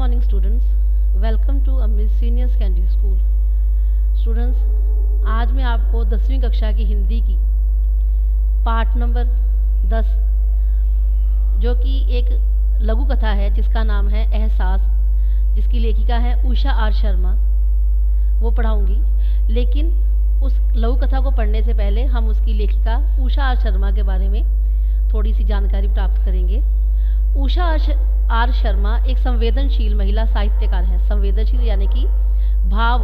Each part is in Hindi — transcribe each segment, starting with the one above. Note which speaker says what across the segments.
Speaker 1: morning, students. Welcome to Amrit Senior Secondary School. Students, आज मैं आपको 10वीं कक्षा की हिंदी की पाठ नंबर 10 जो कि एक लघु कथा है जिसका नाम है एहसास, जिसकी लेखिका है उषा आर शर्मा, वो पढ़ाऊंगी। लेकिन उस लघु कथा को पढ़ने से पहले हम उसकी लेखिका उषा आर शर्मा के बारे में थोड़ी सी जानकारी प्राप्त करेंगे। उषा आर शर्मा एक संवेदनशील महिला साहित्यकार है। संवेदनशील यानी कि भाव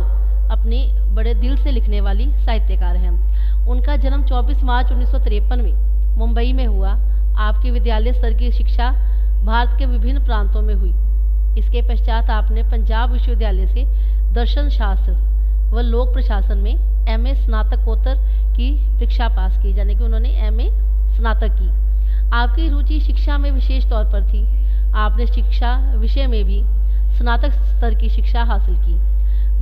Speaker 1: अपने बड़े दिल से लिखने वाली साहित्यकार हैं। उनका जन्म 24 मार्च 1953 में मुंबई में हुआ। आपकी विद्यालय स्तर की शिक्षा भारत के विभिन्न प्रांतों में हुई। इसके पश्चात आपने पंजाब विश्वविद्यालय से दर्शन शास्त्र व लोक प्रशासन में एमए स्नातकोत्तर की परीक्षा पास की, यानी कि उन्होंने एमए स्नातक की। आपकी रुचि शिक्षा में विशेष तौर पर थी। आपने शिक्षा विषय में भी स्नातक स्तर की शिक्षा हासिल की।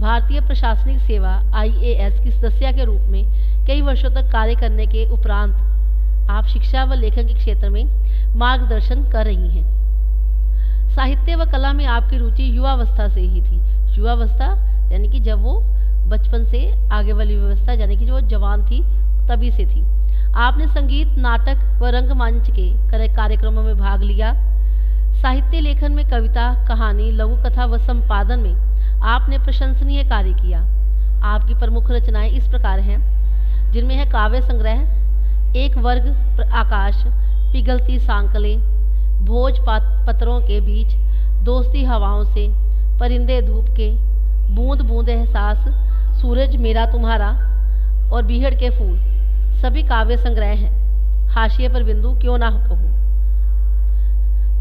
Speaker 1: भारतीय प्रशासनिक सेवा आईएएस की सदस्य के रूप में कई वर्षों तक कार्य करने के उपरांत आप शिक्षा व लेखन के क्षेत्र में मार्गदर्शन कर रही हैं। साहित्य व कला में आपकी रुचि युवावस्था से ही थी। युवावस्था यानी कि जब वो बचपन से आगे वाली व्यवस्था, यानी कि जो जवान थी तभी से थी। आपने संगीत, नाटक व रंगमंच के कार्यक्रमों में भाग लिया। साहित्य लेखन में कविता, कहानी, लघु कथा व संपादन में आपने प्रशंसनीय कार्य किया। आपकी प्रमुख रचनाएं इस प्रकार हैं, जिनमें है काव्य संग्रह, एक वर्ग आकाश, पिघलती सांकलें, भोज पत्रों के बीच, दोस्ती हवाओं से, परिंदे धूप के, बूंद बूंद एहसास, सूरज मेरा तुम्हारा और बीहड़ के फूल सभी काव्य संग्रह हैं। हाशिए पर बिंदु क्यों ना कहूँ।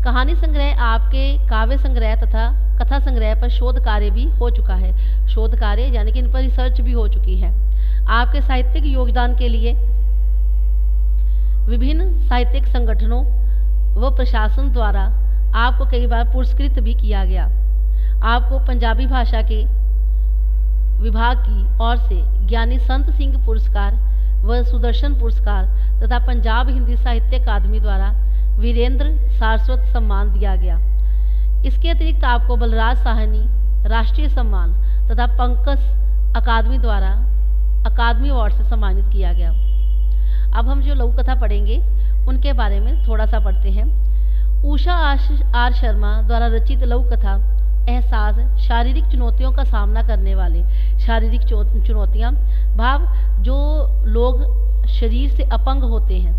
Speaker 1: कहानी संग्रह आपके काव्य संग्रह तथा कथा संग्रह पर शोध कार्य भी हो चुका है। शोध कार्य यानी कि इन पर रिसर्च भी हो चुकी है। आपके साहित्यिक योगदान के लिए विभिन्न साहित्यिक संगठनों व प्रशासन द्वारा आपको कई बार पुरस्कृत भी किया गया। आपको पंजाबी भाषा के विभाग की ओर से ज्ञानी संत सिंह पुरस्कार व सुदर्शन पुरस्कार तथा पंजाब हिंदी साहित्य अकादमी द्वारा वीरेंद्र सारस्वत सम्मान दिया गया। इसके अतिरिक्त आपको बलराज साहनी राष्ट्रीय सम्मान तथा पंकज अकादमी द्वारा अकादमी अवार्ड से सम्मानित किया गया। अब हम जो लघु कथा पढ़ेंगे उनके बारे में थोड़ा सा पढ़ते हैं। उषा आर शर्मा द्वारा रचित लघु कथा एहसास शारीरिक चुनौतियों का सामना करने वाले, शारीरिक चुनौतियाँ भाव जो लोग शरीर से अपंग होते हैं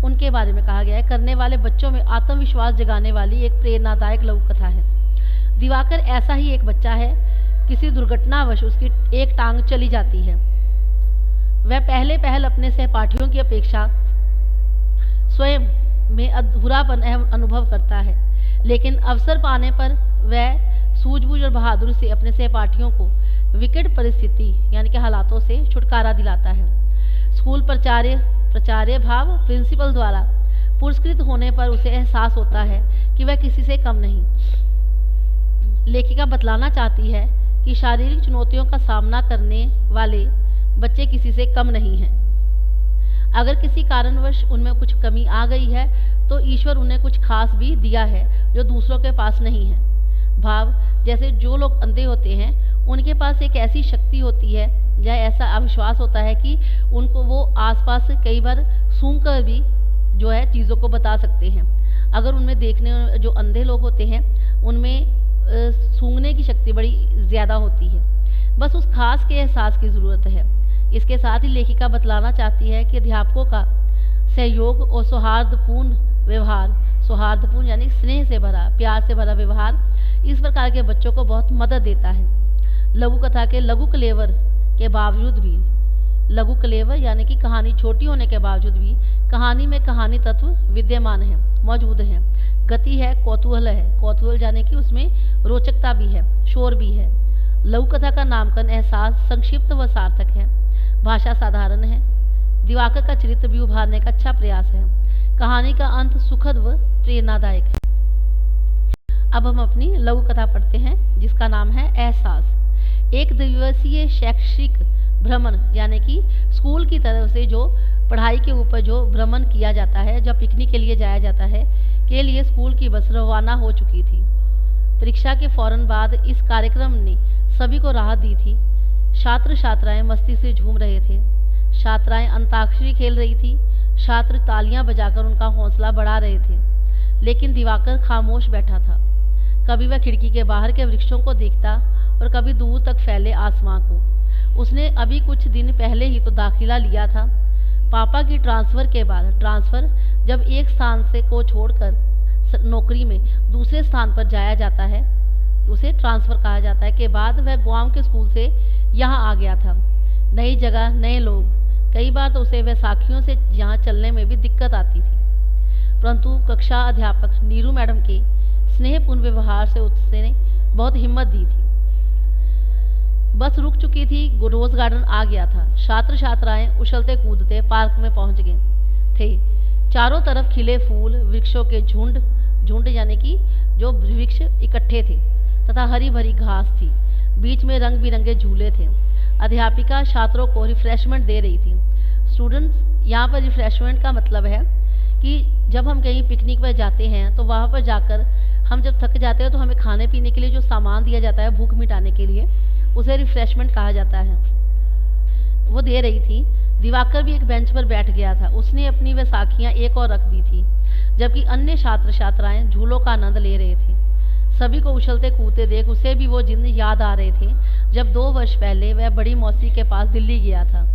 Speaker 1: उनके बारे में कहा गया है, करने वाले बच्चों में आत्मविश्वास जगाने वाली एक प्रेरणादायक लघु कथा है। दिवाकर ऐसा ही एक बच्चा है। किसी दुर्घटनावश उसकी एक टांग चली जाती है। वह पहल अपने सहपाठियों की अपेक्षा स्वयं में अधूरापन अनुभव करता है, लेकिन अवसर पाने पर वह सूझबूझ और बहादुरी से अपने सहपाठियों को विकट परिस्थिति यानी कि हालातों से छुटकारा दिलाता है। स्कूल प्राचार्य भाव प्रिंसिपल द्वारा पुरस्कृत होने पर उसे एहसास होता है कि वह किसी से कम नहीं। लेखिका बतलाना चाहती है कि शारीरिक चुनौतियों का सामना करने वाले बच्चे किसी से कम नहीं हैं। अगर किसी कारणवश उनमें कुछ कमी आ गई है तो ईश्वर उन्हें कुछ खास भी दिया है जो दूसरों के पास नहीं है। भाव जैसे जो लोग अंधे होते हैं उनके पास एक ऐसी शक्ति होती है या ऐसा अविश्वास होता है कि उनको वो आसपास कई बार सूंघ कर भी जो है चीज़ों को बता सकते हैं। अगर उनमें देखने जो अंधे लोग होते हैं उनमें सूंघने की शक्ति बड़ी ज़्यादा होती है। बस उस खास के एहसास की ज़रूरत है। इसके साथ ही लेखिका बतलाना चाहती है कि अध्यापकों का सहयोग और सौहार्दपूर्ण व्यवहार, सौहार्दपूर्ण यानी स्नेह से भरा, प्यार से भरा व्यवहार इस प्रकार के बच्चों को बहुत मदद देता है। लघु कथा के लघु कलेवर के बावजूद भी, लघु कलेवर यानी कि कहानी छोटी होने के बावजूद भी कहानी में कहानी तत्व विद्यमान है, मौजूद है। गति है, कौतूहल है, कौतूहल यानी कि उसमें रोचकता भी है, शोर भी है। लघु कथा का नामकरण एहसास संक्षिप्त व सार्थक है। भाषा साधारण है। दिवाकर का चरित्र भी उभारने का अच्छा प्रयास है। कहानी का अंत सुखद व प्रेरणादायक है। अब हम अपनी लघु कथा पढ़ते हैं जिसका नाम है एहसास। एक दिवसीय शैक्षिक भ्रमण यानी कि स्कूल की तरफ से जो पढ़ाई के ऊपर जो भ्रमण किया जाता है, जब पिकनिक के लिए जाया जाता है, के लिए स्कूल की बस रवाना हो चुकी थी। परीक्षा के फौरन बाद इस कार्यक्रम ने सभी को राहत दी थी। छात्र छात्राएं मस्ती से झूम रहे थे, छात्राएं अंताक्षरी खेल रही थी, छात्र तालियां बजाकर उनका हौसला बढ़ा रहे थे। लेकिन दिवाकर खामोश बैठा था। कभी वह खिड़की के बाहर के वृक्षों को देखता और कभी दूर तक फैले आसमां को। उसने अभी कुछ दिन पहले ही तो दाखिला लिया था। पापा की ट्रांसफ़र के बाद जब एक स्थान से को छोड़कर नौकरी में दूसरे स्थान पर जाया जाता है, उसे ट्रांसफ़र कहा जाता है, के बाद वह गांव के स्कूल से यहाँ आ गया था। नई जगह, नए लोग, कई बार तो उसे वैसाखियों से यहाँ चलने में भी दिक्कत आती थी। परंतु कक्षा अध्यापक नीरू मैडम के स्नेहपूर्ण व्यवहार से उसने बहुत हिम्मत दी थी। बस रुक चुकी थी, रोज़ गार्डन आ गया था। छात्र छात्राएं उछलते कूदते पार्क में पहुंच गए थे। चारों तरफ खिले फूल, वृक्षों के झुंड यानी कि जो वृक्ष इकट्ठे थे, तथा हरी भरी घास थी। बीच में रंग बिरंगे झूले थे। अध्यापिका छात्रों को रिफ्रेशमेंट दे रही थी। स्टूडेंट्स, यहाँ पर रिफ्रेशमेंट का मतलब है कि जब हम कहीं पिकनिक पर जाते हैं तो वहाँ पर जाकर हम जब थक जाते हैं तो हमें खाने पीने के लिए जो सामान दिया जाता है भूख मिटाने के लिए, उसे रिफ्रेशमेंट कहा जाता है। वो दे रही थी। दिवाकर भी एक बेंच पर बैठ गया था। उसने अपनी वैसाखियाँ एक और रख दी थी, जबकि अन्य छात्र छात्राएं झूलों का आनंद ले रहे थे। सभी को उछलते कूदते देख उसे भी वो दिन याद आ रहे थे जब 2 वर्ष पहले वह बड़ी मौसी के पास दिल्ली गया था।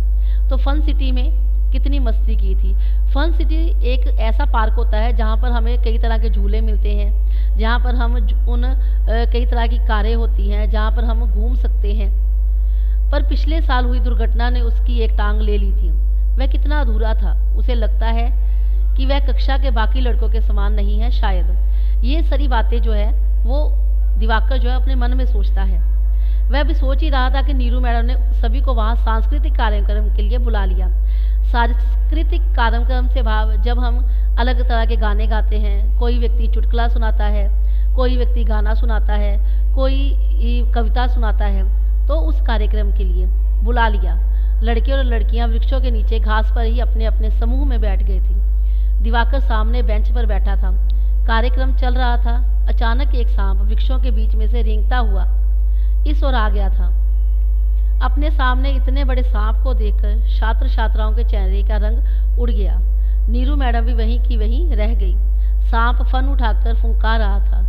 Speaker 1: तो फन सिटी में कितनी मस्ती की थी। फन सिटी एक ऐसा पार्क होता है जहाँ पर हमें कई तरह के झूले मिलते हैं, जहाँ पर हम कई तरह की कारें होती हैं, जहाँ पर हम घूम सकते हैं। पर पिछले साल हुई दुर्घटना ने उसकी एक टांग ले ली थी। वह कितना अधूरा था। उसे लगता है कि वह कक्षा के बाकी लड़कों के समान नहीं है। शायद ये सारी बातें जो है वो दिवाकर जो है अपने मन में सोचता है। वह भी सोच ही रहा था कि नीरू मैडम ने सभी को वहाँ सांस्कृतिक कार्यक्रम के लिए बुला लिया। सांस्कृतिक कार्यक्रम से भाव जब हम अलग तरह के गाने गाते हैं, कोई व्यक्ति चुटकुला सुनाता है, कोई व्यक्ति गाना सुनाता है, कोई कविता सुनाता है, तो उस कार्यक्रम के लिए बुला लिया। लड़के और लड़कियां वृक्षों के नीचे घास पर ही अपने अपने समूह में बैठ गए थे। दिवाकर सामने बेंच पर बैठा था। कार्यक्रम चल रहा था। अचानक एक सांप वृक्षों के बीच में से रेंगता हुआ इस ओर आ गया था। अपने सामने इतने बड़े सांप को देखकर छात्र छात्राओं के चेहरे का रंग उड़ गया। नीरू मैडम भी वहीं की वहीं रह गई। सांप फन उठाकर फुंकार रहा था।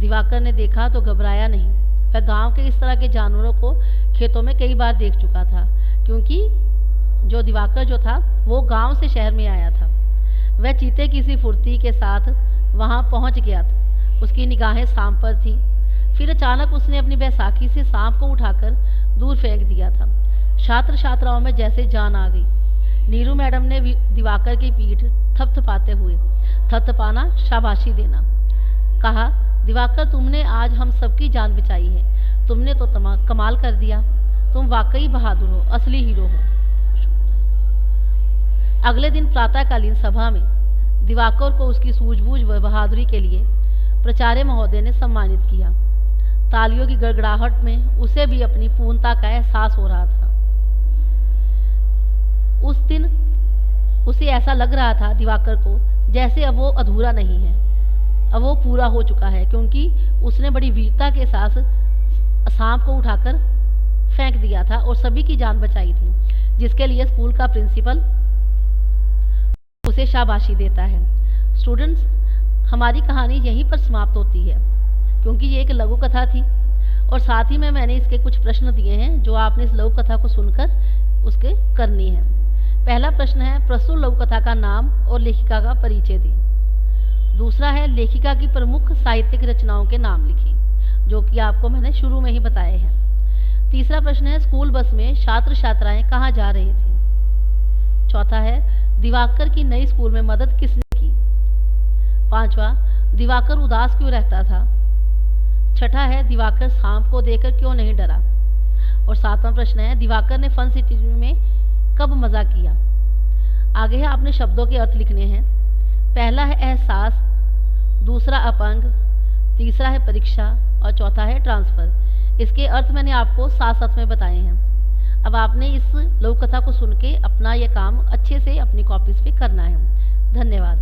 Speaker 1: दिवाकर ने देखा तो घबराया नहीं। वह गांव के इस तरह के जानवरों को खेतों में कई बार देख चुका था, क्योंकि जो दिवाकर जो था वो गांव से शहर में आया था। वह चीते की सी फुर्ती के साथ वहां पहुंच गया था। उसकी निगाहें सांप पर थी। फिर अचानक उसने अपनी बैसाखी से सांप को उठाकर दूर फेंक दिया था। छात्र छात्राओं में जैसे जान आ गई। नीरू मैडम ने दिवाकर की पीठ थपथपाते हुए, थपथपाना शाबाशी देना, कहा, दिवाकर, तुमने आज हम सबकी जान बचाई है। तुमने तो कमाल कर दिया। तुम वाकई बहादुर हो, असली हीरो हो। अगले दिन प्रातःकालीन सभा में दिवाकर को उसकी सूझबूझ व बहादुरी के लिए प्राचार्य महोदय ने सम्मानित किया। तालियों की गड़गड़ाहट में उसे भी अपनी पूर्णता का एहसास हो रहा था। उस दिन उसे ऐसा लग रहा था दिवाकर को जैसे अब वो अधूरा नहीं है, अब वो पूरा हो चुका है, क्योंकि उसने बड़ी वीरता के साथ सांप को उठाकर फेंक दिया था और सभी की जान बचाई थी, जिसके लिए स्कूल का प्रिंसिपल उसे शाबाशी देता है। स्टूडेंट्स, हमारी कहानी यहीं पर समाप्त होती है, क्योंकि ये एक लघु कथा थी और साथ ही में मैंने इसके कुछ प्रश्न दिए हैं जो आपने इस लघु कथा को सुनकर उसके करनी है। पहला प्रश्न है, प्रस्तुत लघु कथा का नाम और लेखिका का परिचय दें। दूसरा है, लेखिका की प्रमुख साहित्यिक रचनाओं के नाम लिखें, जो कि आपको मैंने शुरू में ही बताए हैं। तीसरा प्रश्न है, स्कूल बस में छात्र छात्राएं कहाँ जा रहे थे। चौथा है, दिवाकर की नई स्कूल में मदद किसने की। पांचवा, दिवाकर उदास क्यों रहता था। छठा है, दिवाकर सांप को देखकर क्यों नहीं डरा। और सातवां प्रश्न है, दिवाकर ने फन सिटी में कब मजा किया। आगे है आपने शब्दों के अर्थ लिखने हैं। पहला है एहसास, दूसरा अपंग, तीसरा है परीक्षा और चौथा है ट्रांसफर। इसके अर्थ मैंने आपको साथ साथ में बताए हैं। अब आपने इस लघु कथा को सुन के अपना यह काम अच्छे से अपनी कॉपीज पे करना है। धन्यवाद।